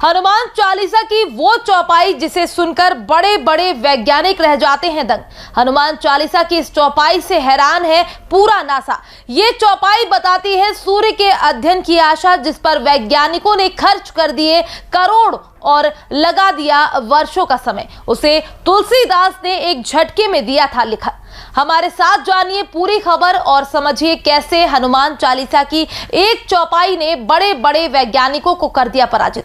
हनुमान चालीसा की वो चौपाई जिसे सुनकर बड़े बड़े वैज्ञानिक रह जाते हैं दंग। हनुमान चालीसा की इस चौपाई से हैरान है पूरा नासा। ये चौपाई बताती है सूर्य के अध्ययन की आशा, जिस पर वैज्ञानिकों ने खर्च कर दिए करोड़ और लगा दिया वर्षों का समय। उसे तुलसीदास ने एक झटके में दिया था लिखा। हमारे साथ जानिए पूरी खबर और समझिए कैसे हनुमान चालीसा की एक चौपाई ने बड़े बड़े वैज्ञानिकों को कर दिया पराजित।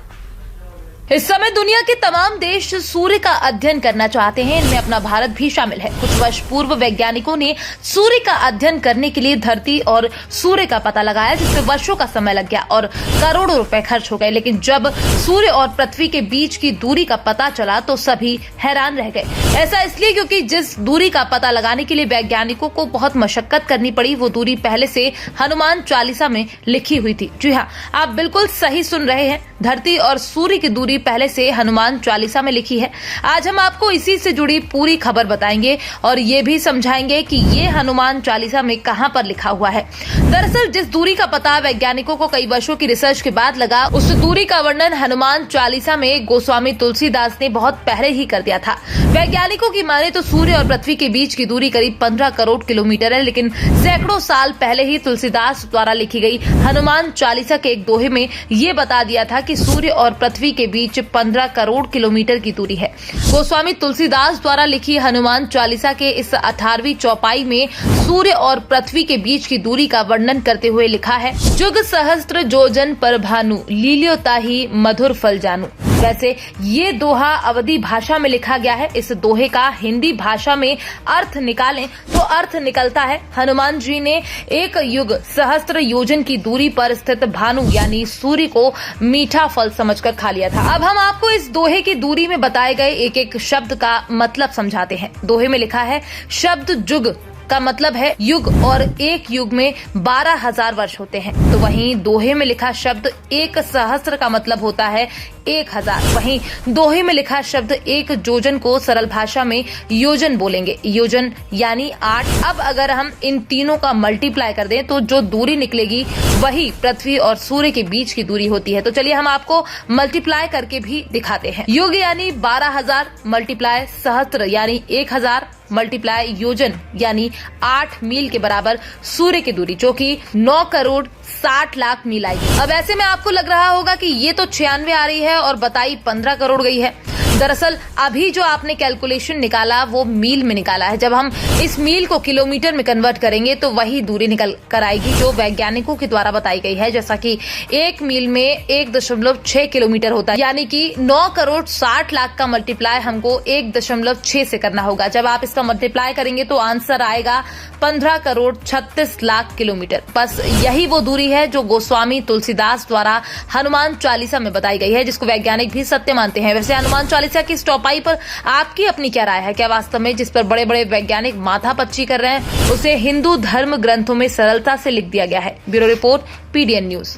इस समय दुनिया के तमाम देश सूर्य का अध्ययन करना चाहते हैं, इनमें अपना भारत भी शामिल है। कुछ वर्ष पूर्व वैज्ञानिकों ने सूर्य का अध्ययन करने के लिए धरती और सूर्य का पता लगाया, जिसमें वर्षों का समय लग गया और करोड़ों रुपए खर्च हो गए। लेकिन जब सूर्य और पृथ्वी के बीच की दूरी का पता चला तो सभी हैरान रह गए। ऐसा इसलिए क्योंकि जिस दूरी का पता लगाने के लिए वैज्ञानिकों को बहुत मशक्कत करनी पड़ी, वो दूरी पहले से हनुमान चालीसा में लिखी हुई थी। जी हाँ, आप बिल्कुल सही सुन रहे हैं, धरती और सूर्य की दूरी पहले से हनुमान चालीसा में लिखी है। आज हम आपको इसी से जुड़ी पूरी खबर बताएंगे और ये भी समझाएंगे कि ये हनुमान चालीसा में कहां पर लिखा हुआ है। दरअसल जिस दूरी का पता वैज्ञानिकों को कई वर्षों की रिसर्च के बाद लगा, उस दूरी का वर्णन हनुमान चालीसा में गोस्वामी तुलसीदास ने बहुत पहले ही कर दिया था। वैज्ञानिकों की माने तो सूर्य और पृथ्वी के बीच की दूरी करीब 15 करोड़ किलोमीटर है, लेकिन सैकड़ों साल पहले ही तुलसीदास द्वारा लिखी गई हनुमान चालीसा के एक दोहे में ये बता दिया था कि सूर्य और पृथ्वी के बीच 15 करोड़ किलोमीटर की दूरी है। गोस्वामी तुलसीदास द्वारा लिखी हनुमान चालीसा के इस 18वीं चौपाई में सूर्य और पृथ्वी के बीच की दूरी का वर्णन करते हुए लिखा है, जुग सहस्त्र जोजन पर भानु, लील्यो ताहि मधुर फल जानू। वैसे ये दोहा अवधी भाषा में लिखा गया है। इस दोहे का हिंदी भाषा में अर्थ निकालें तो अर्थ निकलता है, हनुमान जी ने एक युग सहस्त्र योजन की दूरी पर स्थित भानु यानी सूर्य को मीठा फल समझकर खा लिया था। अब हम आपको इस दोहे की दूरी में बताए गए एक एक शब्द का मतलब समझाते हैं। दोहे में लिखा है, शब्द जुग का मतलब है युग और एक युग में 12,000 वर्ष होते हैं। तो वहीं दोहे में लिखा शब्द एक सहस्त्र का मतलब होता है 1,000। वहीं दोहे में लिखा शब्द एक योजन को सरल भाषा में योजन बोलेंगे, योजन यानी 8। अब अगर हम इन तीनों का मल्टीप्लाई कर दें तो जो दूरी निकलेगी वही पृथ्वी और सूर्य के बीच की दूरी होती है। तो चलिए हम आपको मल्टीप्लाई करके भी दिखाते हैं। युग यानी 12,000 मल्टीप्लाई सहस्त्र यानी 1,000 मल्टीप्लाई योजन यानी 8 मील के बराबर सूर्य की दूरी, जो कि 9 करोड़ 60 लाख मील आएगी। अब ऐसे में आपको लग रहा होगा कि ये तो 96 आ रही है और बताई 15 करोड़ गई है। दरअसल अभी जो आपने कैलकुलेशन निकाला वो मील में निकाला है। जब हम इस मील को किलोमीटर में कन्वर्ट करेंगे तो वही दूरी निकल कर आएगी जो वैज्ञानिकों के द्वारा बताई गई है। जैसा कि 1 मील में 1.6 किलोमीटर होता है, यानी कि 9 करोड़ 60 लाख का मल्टीप्लाई हमको 1.6 से करना होगा। जब आप इसका मल्टीप्लाई करेंगे तो आंसर आएगा 15 करोड़ 36 लाख किलोमीटर। बस यही वो दूरी है जो गोस्वामी तुलसीदास द्वारा हनुमान चालीसा में बताई गई है, जिसको वैज्ञानिक भी सत्य मानते हैं। वैसे हनुमान चालीसा की इस चौपाई पर आपकी अपनी क्या राय है? क्या वास्तव में जिस पर बड़े बड़े वैज्ञानिक माथापच्ची कर रहे हैं उसे हिंदू धर्म ग्रंथों में सरलता से लिख दिया गया है? Bureau report, PDN news.